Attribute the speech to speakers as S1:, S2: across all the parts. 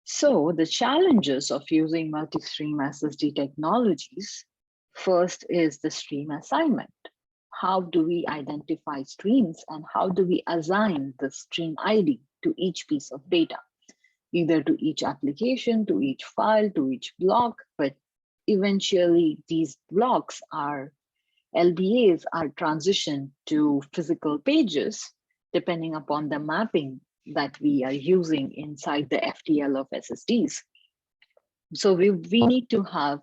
S1: So the challenges of using multi-stream SSD technologies, first is the stream assignment. How do we identify streams and how do we assign the stream ID to each piece of data, either to each application, to each file, to each block, but eventually these blocks are LBAs are transitioned to physical pages depending upon the mapping that we are using inside the FTL of SSDs. So we need to have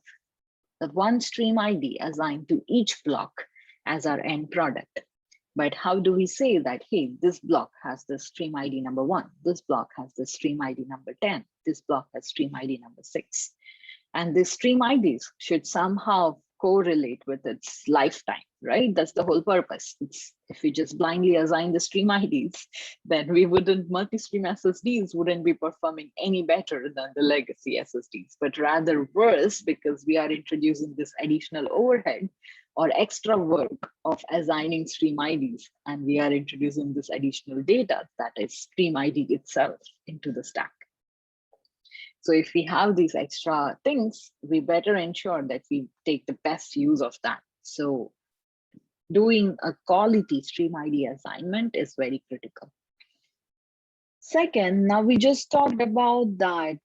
S1: the one stream ID assigned to each block as our end product. But how do we say that, hey, this block has the stream ID number 1, this block has the stream ID number 10, this block has stream ID number 6. And the stream IDs should somehow correlate with its lifetime, right? That's the whole purpose. If we just blindly assign the stream IDs, then multi-stream SSDs wouldn't be performing any better than the legacy SSDs, but rather worse, because we are introducing this additional overhead or extra work of assigning stream IDs, and we are introducing this additional data, that is stream ID itself, into the stack. So if we have these extra things, we better ensure that we take the best use of that. So doing a quality stream ID assignment is very critical. Second, now we just talked about that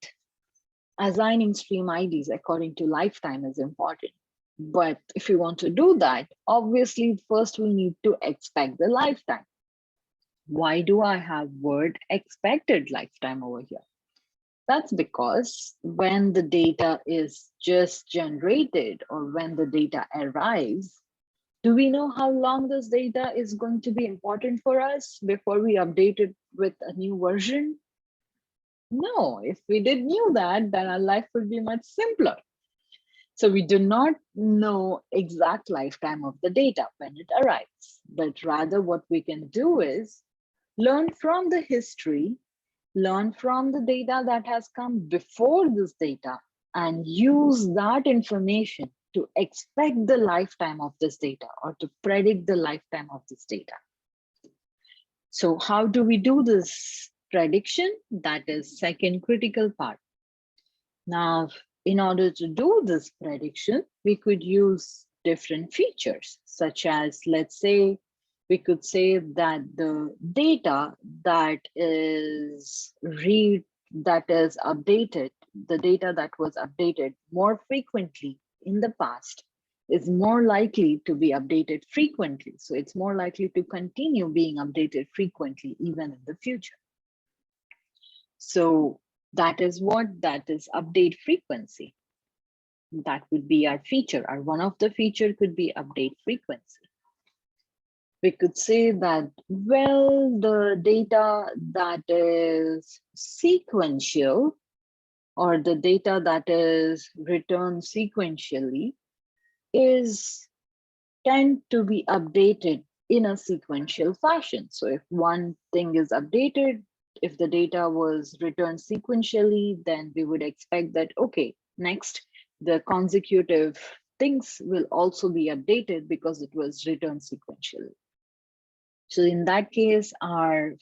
S1: assigning stream IDs according to lifetime is important. But if you want to do that, obviously first we need to expect the lifetime. Why do I have word expected lifetime over here? That's because when the data is just generated or when the data arrives, do we know how long this data is going to be important for us before we update it with a new version? No, if we did knew that, then our life would be much simpler. So we do not know exact lifetime of the data when it arrives, but rather what we can do is learn from the history, learn from the data that has come before this data, and use that information to expect the lifetime of this data or to predict the lifetime of this data. So how do we do this prediction? That is second critical part. Now, in order to do this prediction, we could use different features, such as, let's say, we could say that the data that is updated, the data that was updated more frequently in the past is more likely to be updated frequently. So it's more likely to continue being updated frequently, even in the future. So that is update frequency. That would be our feature, or one of the feature could be update frequency. We could say that, well, the data that is sequential or the data that is returned sequentially tend to be updated in a sequential fashion. So if one thing is updated, if the data was returned sequentially, then we would expect that, okay, next, the consecutive things will also be updated because it was returned sequentially. So in that case, our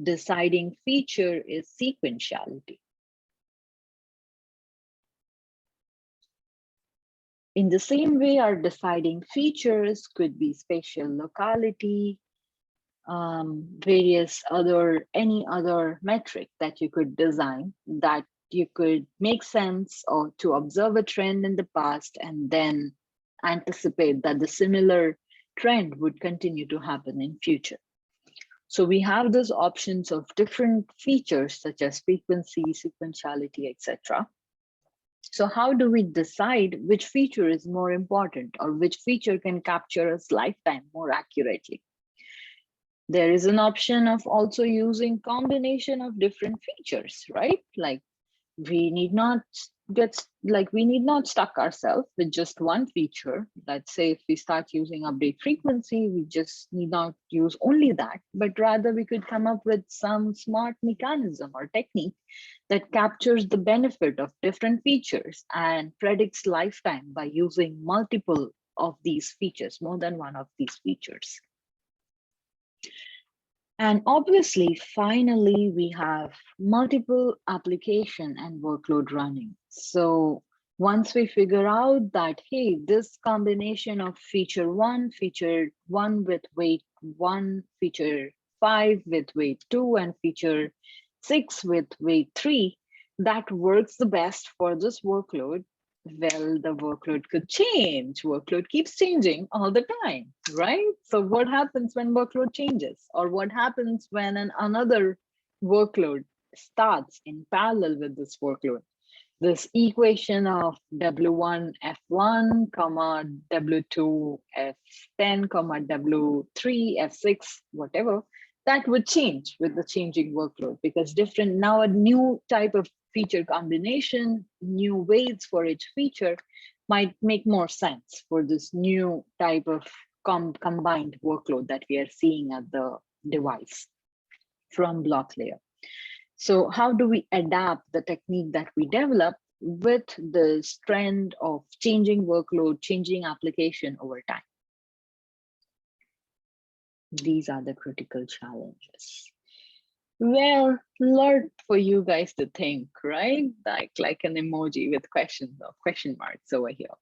S1: deciding feature is sequentiality. In the same way, our deciding features could be spatial locality, any other metric that you could design that you could make sense or to observe a trend in the past and then anticipate that the similar trend would continue to happen in future. So we have those options of different features such as frequency, sequentiality, etc. So how do we decide which feature is more important or which feature can capture its lifetime more accurately? There is an option of also using combination of different features, right? Like we need not stuck ourselves with just one feature. Let's say if we start using update frequency, we just need not use only that, but rather we could come up with some smart mechanism or technique that captures the benefit of different features and predicts lifetime by using multiple of these features, more than one of these features. And obviously, finally, we have multiple application and workload running. So once we figure out that, hey, this combination of feature one with weight one, feature 5 with weight 2, and feature 6 with weight 3, that works the best for this workload. Well, the workload could change. Workload keeps changing all the time, right? So what happens when workload changes? Or what happens when another workload starts in parallel with this workload? This equation of W1 F1, comma W2 F10, comma W3 F6, whatever, that would change with the changing workload, because now a new type of feature combination, new weights for each feature might make more sense for this new type of combined workload that we are seeing at the device from block layer. So how do we adapt the technique that we develop with this trend of changing workload, changing application over time? These are the critical challenges. Well, lot for you guys to think, right? Like an emoji with questions or question marks over here.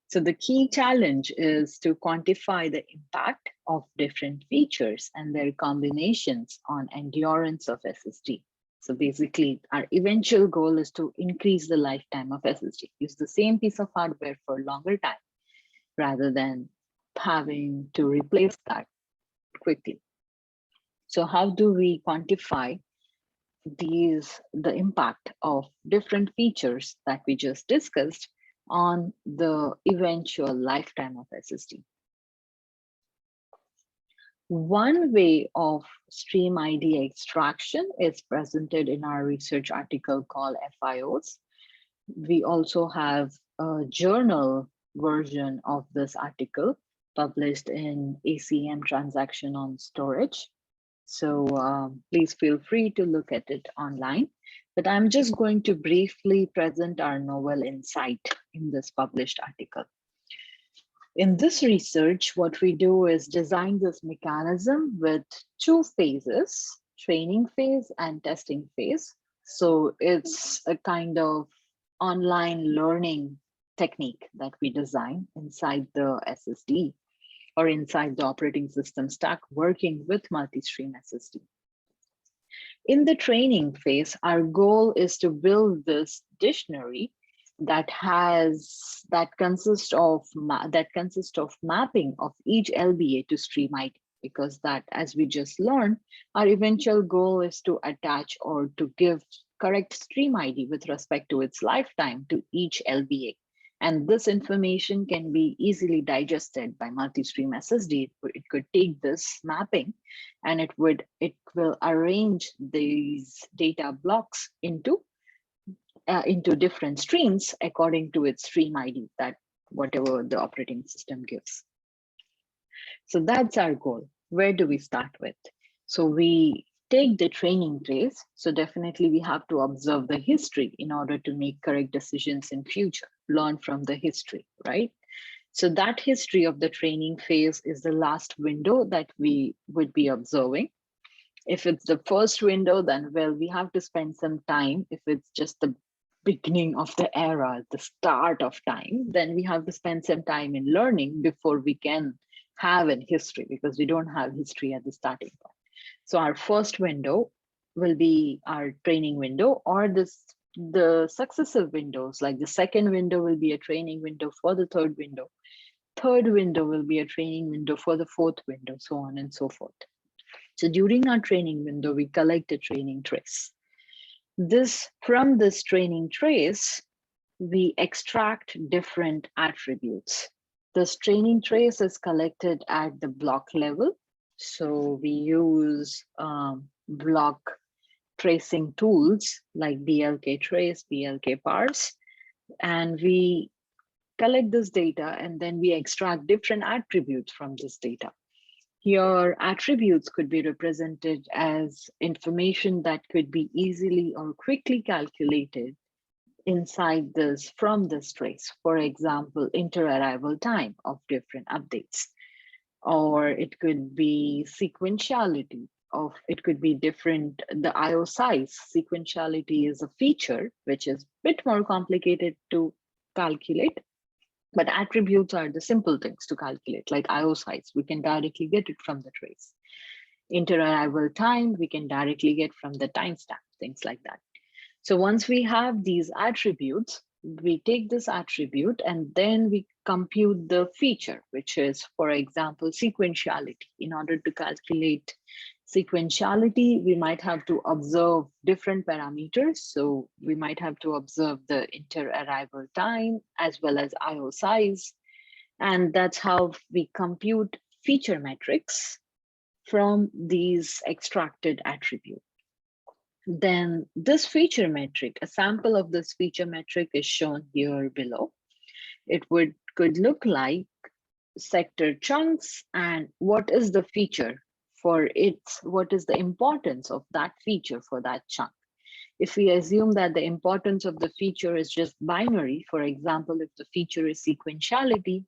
S1: So the key challenge is to quantify the impact of different features and their combinations on endurance of SSD. So basically, our eventual goal is to increase the lifetime of SSD, use the same piece of hardware for a longer time, rather than having to replace that quickly. So how do we quantify the impact of different features that we just discussed on the eventual lifetime of SSD? One way of stream ID extraction is presented in our research article called FIOs. We also have a journal version of this article published in ACM Transaction on Storage. So please feel free to look at it online. But I'm just going to briefly present our novel insight in this published article. In this research, what we do is design this mechanism with two phases, training phase and testing phase. So it's a kind of online learning technique that we design inside the SSD or inside the operating system stack working with multi-stream SSD. In the training phase, our goal is to build this dictionary that consists of mapping of each LBA to stream ID, because that, as we just learned, our eventual goal is to attach or to give correct stream ID with respect to its lifetime to each LBA. And this information can be easily digested by multi-stream SSD. It could take this mapping and it will arrange these data blocks into different streams according to its stream ID, that whatever the operating system gives. So that's our goal. Where do we start with? So we take the training phase. So definitely we have to observe the history in order to make correct decisions in future, learn from the history, right? So that history of the training phase is the last window that we would be observing. If it's the first window, then well, we have to spend some time. If it's just the beginning of the era, the start of time, then we have to spend some time in learning before we can have a history, because we don't have history at the starting point. So our first window will be our training window, or the successive windows, like the second window will be a training window for the third window. Third window will be a training window for the fourth window, so on and so forth. So during our training window, we collect a training trace. From this training trace, we extract different attributes. This training trace is collected at the block level. So we use block tracing tools like BLK trace, BLK parse, and we collect this data and then we extract different attributes from this data. Your attributes could be represented as information that could be easily or quickly calculated inside from this trace. For example, inter-arrival time of different updates, or it could be sequentiality of, it could be different. The IO size, sequentiality is a feature, which is a bit more complicated to calculate, but attributes are the simple things to calculate, like IO size. We can directly get it from the trace. Inter-arrival time, we can directly get from the timestamp, things like that. So once we have these attributes, we take this attribute and then we compute the feature, which is, for example, sequentiality. In order to calculate sequentiality, we might have to observe different parameters. So we might have to observe the inter-arrival time as well as IO size. And that's how we compute feature metrics from these extracted attributes. Then this feature metric, a sample of this feature metric is shown here below. It could look like sector chunks and what is the feature for it, what is the importance of that feature for that chunk. If we assume that the importance of the feature is just binary, for example, if the feature is sequentiality,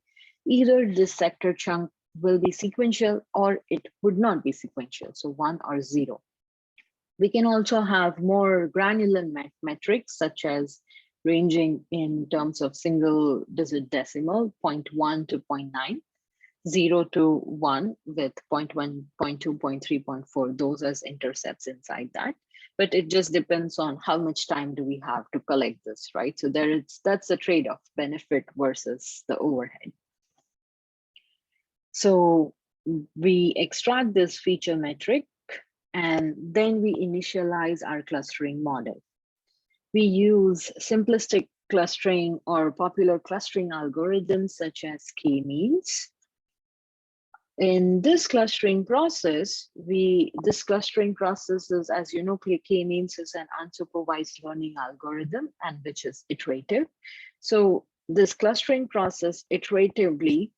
S1: either this sector chunk will be sequential or it would not be sequential, so 1 or 0. We can also have more granular metrics, such as ranging in terms of single digit decimal, 0.1 to 0.9, 0 to 1 with 0.1, 0.2, 0.3, 0.4, those as intercepts inside that. But it just depends on how much time do we have to collect this, right? So that's a trade-off, benefit versus the overhead. So we extract this feature metric and then we initialize our clustering model. We use simplistic clustering or popular clustering algorithms such as k-means. In this clustering process, this clustering process is, as you know, k-means is an unsupervised learning algorithm and which is iterative. So this clustering process iteratively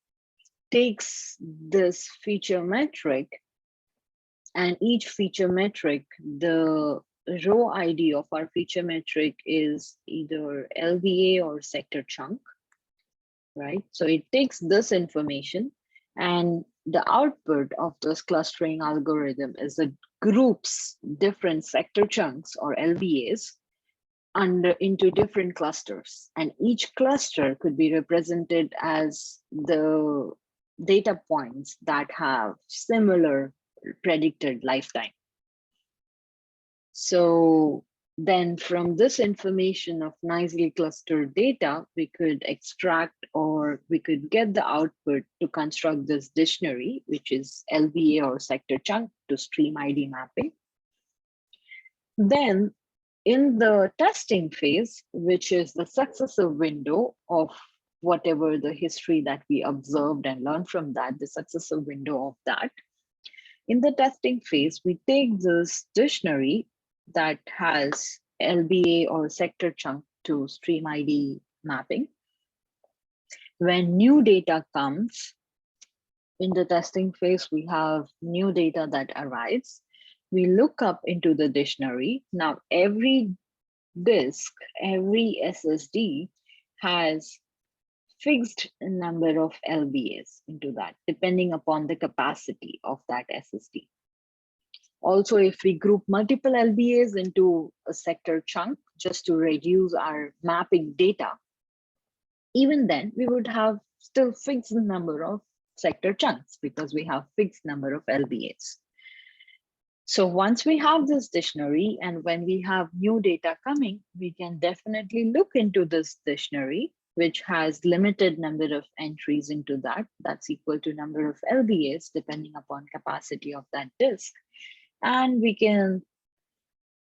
S1: takes this feature metric, and each feature metric, the row ID of our feature metric is either LVA or sector chunk, right? So it takes this information, and the output of this clustering algorithm is it groups different sector chunks or LVAs into different clusters, and each cluster could be represented as the data points that have similar predicted lifetime. So then from this information of nicely clustered data, we could extract or we could get the output to construct this dictionary, which is LVA or sector chunk to stream ID mapping. Then in the testing phase, which is the successive window of whatever the history that we observed and learned from that, the successive window of that, in the testing phase, we take this dictionary that has LBA or sector chunk to stream ID mapping. When new data comes, in the testing phase, we have new data that arrives. We look up into the dictionary. Now, every disk, every SSD has fixed number of LBAs into that, depending upon the capacity of that SSD. Also, if we group multiple LBAs into a sector chunk, just to reduce our mapping data, even then we would have still fixed number of sector chunks because we have fixed number of LBAs. So once we have this dictionary and when we have new data coming, we can definitely look into this dictionary, which has limited number of entries into that. That's equal to number of LBAs depending upon capacity of that disk. And we can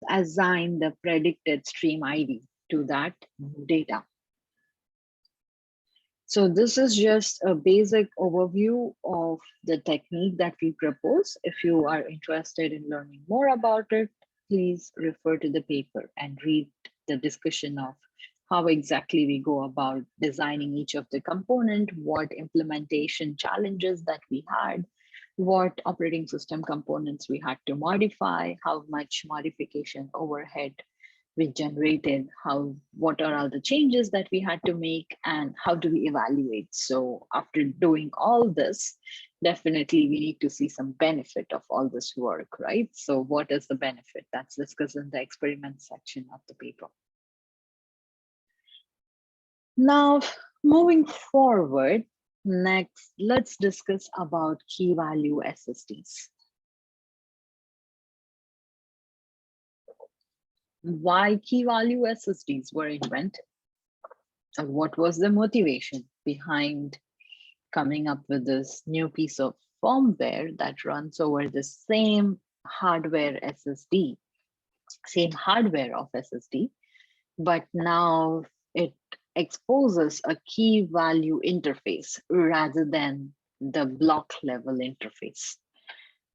S1: assign the predicted stream ID to that data. So this is just a basic overview of the technique that we propose. If you are interested in learning more about it, please refer to the paper and read the discussion of how exactly we go about designing each of the component, what implementation challenges that we had, what operating system components we had to modify, how much modification overhead we generated, what are all the changes that we had to make, and how do we evaluate. So after doing all this, Definitely, we need to see some benefit of all this work, right? So what is the benefit? That's discussed in the experiment section of the paper. Now, moving forward, next, let's discuss about key value SSDs. Why key value SSDs were invented? And what was the motivation behind coming up with this new piece of firmware that runs over the same hardware SSD, same hardware of SSD, but now it exposes a key value interface rather than the block level interface.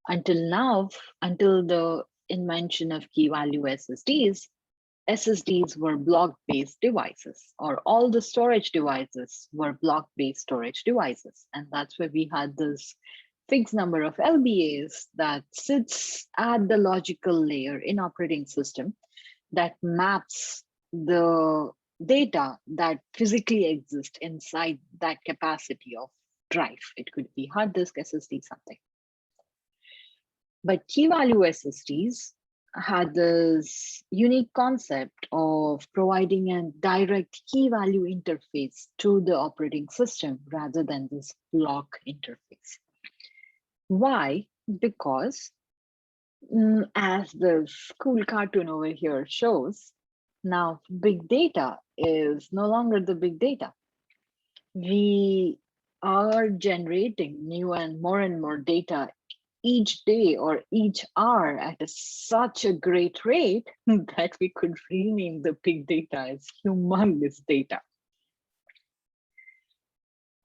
S1: Until now, until the invention of key value SSDs were block-based devices, or all the storage devices were block-based storage devices. And that's where we had this fixed number of LBAs that sits at the logical layer in operating system that maps the data that physically exists inside that capacity of drive. It could be hard disk, SSD, something. But key value SSDs had this unique concept of providing a direct key value interface to the operating system rather than this block interface. Why? Because as the cool cartoon over here shows, now big data is no longer the big data. We are generating new and more data each day or each hour at such a great rate that we could rename the big data as humongous data.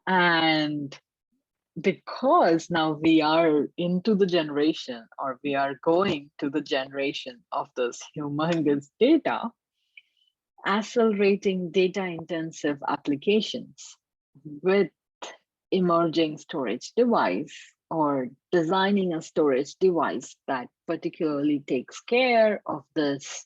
S1: And because now we are into the generation, or we are going to the generation of this humongous data, accelerating data intensive applications with emerging storage device, or designing a storage device that particularly takes care of this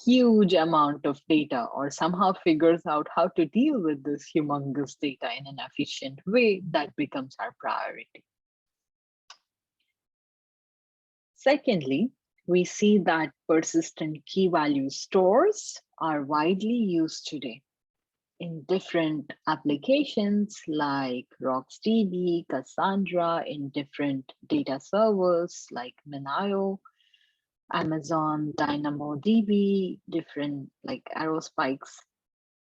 S1: huge amount of data, or somehow figures out how to deal with this humongous data in an efficient way, that becomes our priority. Secondly, we see that persistent key value stores are widely used today in different applications like RocksDB, Cassandra, in different data servers like Minio, Amazon DynamoDB, different like Aerospikes,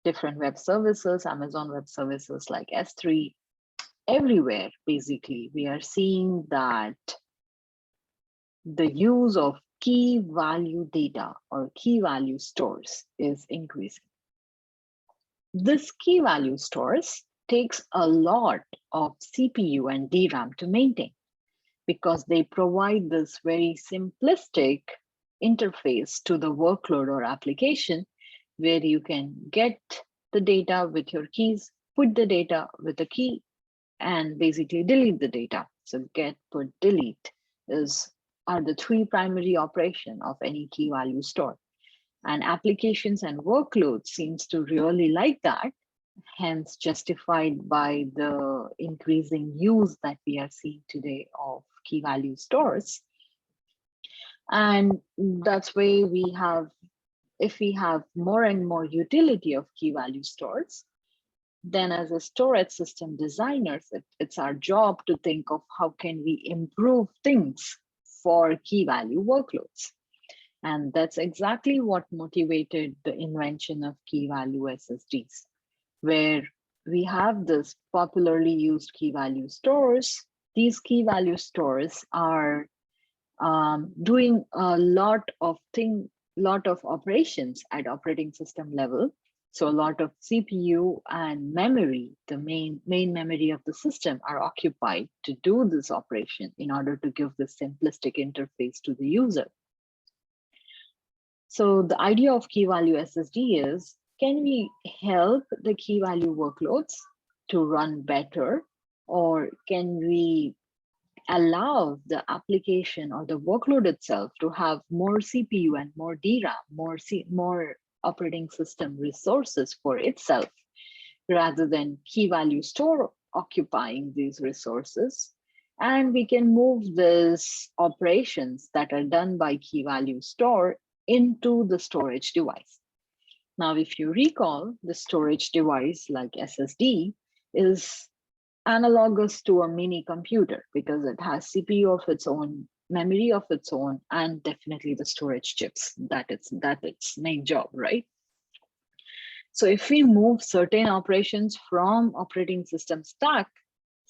S1: different web services, Amazon Web Services like S3. Everywhere, basically, we are seeing that the use of key value data or key value stores is increasing. This key value stores takes a lot of CPU and DRAM to maintain, because they provide this very simplistic interface to the workload or application where you can get the data with your keys, put the data with a key, and basically delete the data. So get, put, delete are the three primary operation of any key value store. And applications and workloads seems to really like that, hence justified by the increasing use that we are seeing today of key value stores. And that's why we have, if we have more and more utility of key value stores, then as a storage system designers, it's our job to think of how can we improve things for key value workloads. And that's exactly what motivated the invention of key value SSDs, where we have this popularly used key value stores. These key value stores are doing a lot of operations at operating system level. So a lot of CPU and memory, the main memory of the system, are occupied to do this operation in order to give the simplistic interface to the user. So the idea of key value SSD is, can we help the key value workloads to run better, or can we allow the application or the workload itself to have more CPU and more DRAM, more operating system resources for itself, rather than key value store occupying these resources? And we can move these operations that are done by key value store into the storage device. Now, if you recall, the storage device like SSD is analogous to a mini computer because it has CPU of its own, memory of its own, and definitely the storage chips. That its main job, right? So if we move certain operations from operating system stack,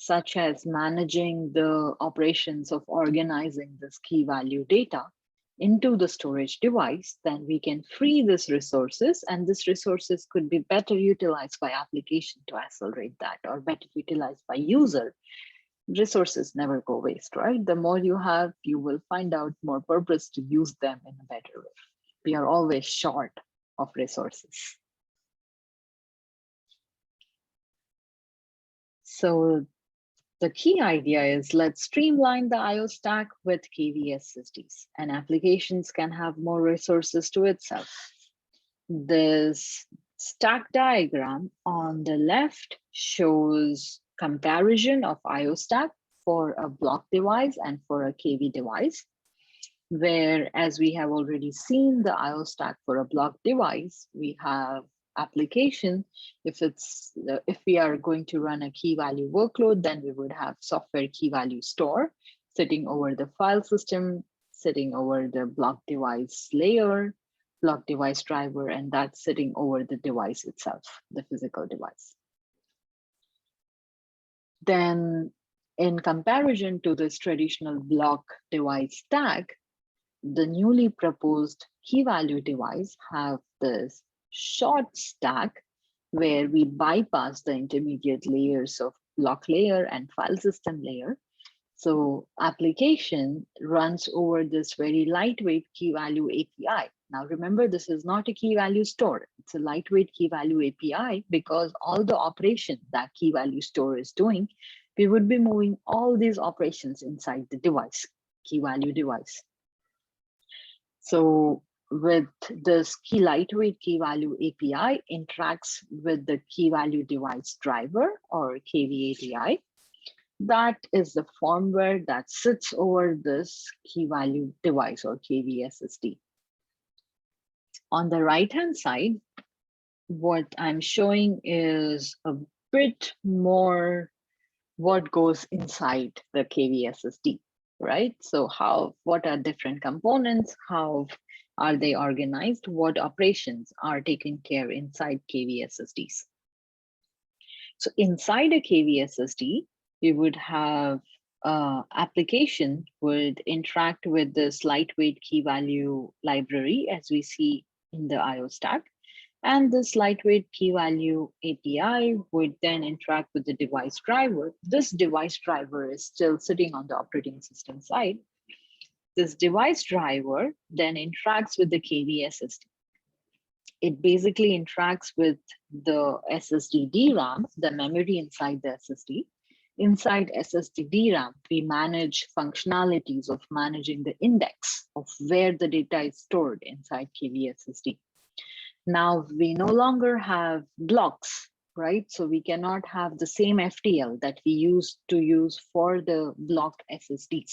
S1: such as managing the operations of organizing this key value data into the storage device, then we can free these resources, and these resources could be better utilized by application to accelerate that, or better utilized by user. Resources never go waste, right? The more you have, you will find out more purpose to use them in a better way. We are always short of resources. So the key idea is, let's streamline the IO stack with KV-SSDs, and applications can have more resources to itself. This stack diagram on the left shows comparison of IO stack for a block device and for a KV device, where, as we have already seen, the IO stack for a block device, we have application. If we are going to run a key value workload, then we would have software key value store sitting over the file system, sitting over the block device layer, block device driver, and that's sitting over the device itself, the physical device. Then in comparison to this traditional block device stack, the newly proposed key value device have this short stack where we bypass the intermediate layers of block layer and file system layer. So application runs over this very lightweight key value API. Now remember, this is not a key value store. It's a lightweight key value API because all the operation that key value store is doing, we would be moving all these operations inside the device, key value device. So with this lightweight key value API interacts with the key value device driver or KV API. That is the firmware that sits over this key value device or KV SSD. On the right-hand side, what I'm showing is a bit more what goes inside the KV SSD, right? So what are different components? How are they organized? What operations are taken care inside KV SSDs? So inside a KV SSD, we would have application would interact with this lightweight key value library as we see in the IO stack. And this lightweight key value API would then interact with the device driver. This device driver is still sitting on the operating system side. This device driver then interacts with the KV SSD. It basically interacts with the SSD DRAM, the memory inside the SSD. Inside SSD DRAM, we manage functionalities of managing the index of where the data is stored inside KV SSD. Now we no longer have blocks, right? So we cannot have the same FTL that we used to use for the block SSDs,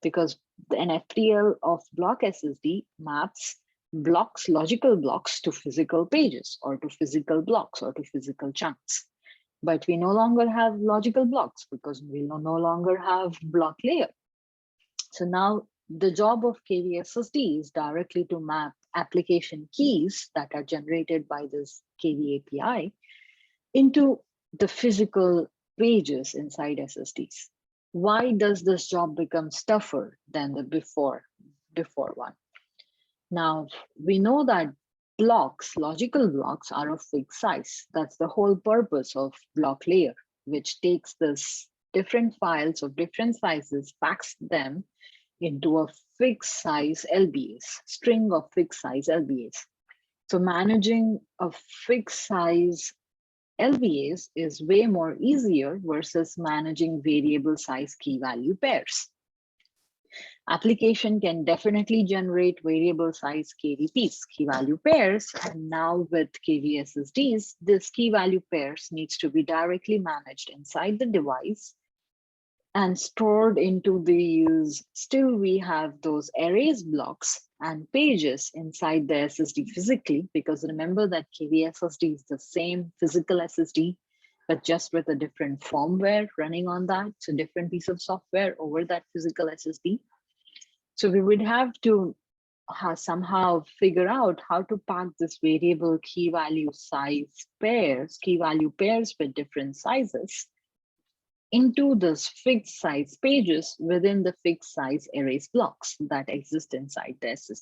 S1: because an FTL of block SSD maps blocks, logical blocks, to physical pages or to physical blocks or to physical chunks. But we no longer have logical blocks because we no longer have block layer. So now the job of KV SSD is directly to map application keys that are generated by this KV API into the physical pages inside SSDs. Why does this job become tougher than the before one? Now, we know that blocks, logical blocks, are of fixed size. That's the whole purpose of block layer, which takes this different files of different sizes, packs them into a fixed size LBAs, string of fixed size LBAs. So managing a fixed size LBAs is way more easier versus managing variable size key value pairs. Application can definitely generate variable size KVPs, key value pairs, and now with KV SSDs, this key value pairs needs to be directly managed inside the device And stored into these, still we have those arrays blocks and pages inside the SSD physically, because remember that KV SSD is the same physical SSD, but just with a different firmware running on that. So different piece of software over that physical SSD. So we would have to somehow figure out how to pack this variable key value size pairs, key value pairs with different sizes into those fixed size pages within the fixed size arrays blocks that exist inside the SSD.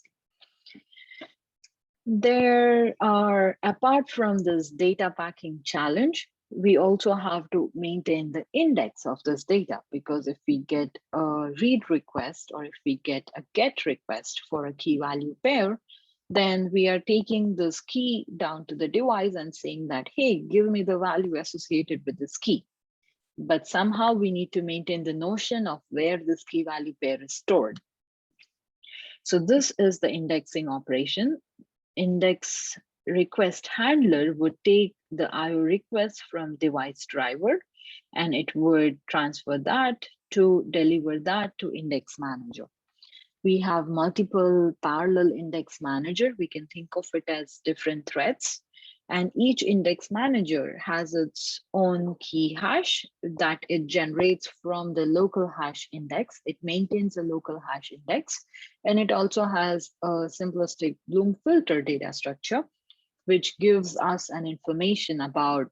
S1: There are, apart from this data packing challenge, we also have to maintain the index of this data, because if we get a read request or if we get a get request for a key value pair, then we are taking this key down to the device and saying that, hey, give me the value associated with this key. But somehow we need to maintain the notion of where this key value pair is stored. So this is the indexing operation. Index request handler would take the IO request from device driver, and it would transfer that to deliver that to index manager. We have multiple parallel index manager. We can think of it as different threads. And each index manager has its own key hash that it generates from the local hash index. It maintains a local hash index. And it also has a simplistic Bloom filter data structure, which gives us an information about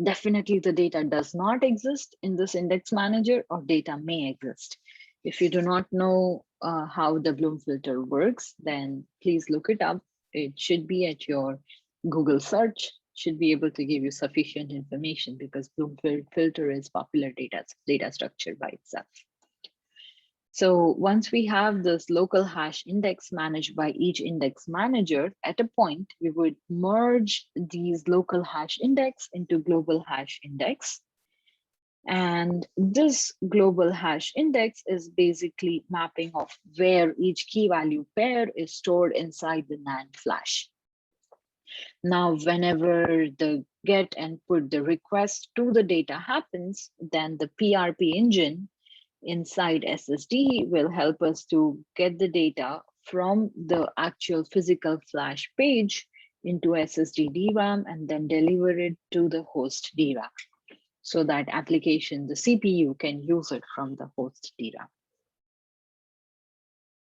S1: definitely the data does not exist in this index manager or data may exist. If you do not know how the Bloom filter works, then please look it up. It should be at your Google search, should be able to give you sufficient information, because Bloom filter is popular data structure by itself. So once we have this local hash index managed by each index manager, at a point, we would merge these local hash index into global hash index. And this global hash index is basically mapping of where each key value pair is stored inside the NAND flash. Now, whenever the get and put the request to the data happens, then the PRP engine inside SSD will help us to get the data from the actual physical flash page into SSD DRAM and then deliver it to the host DRAM, so that application, the CPU, can use it from the host DRAM.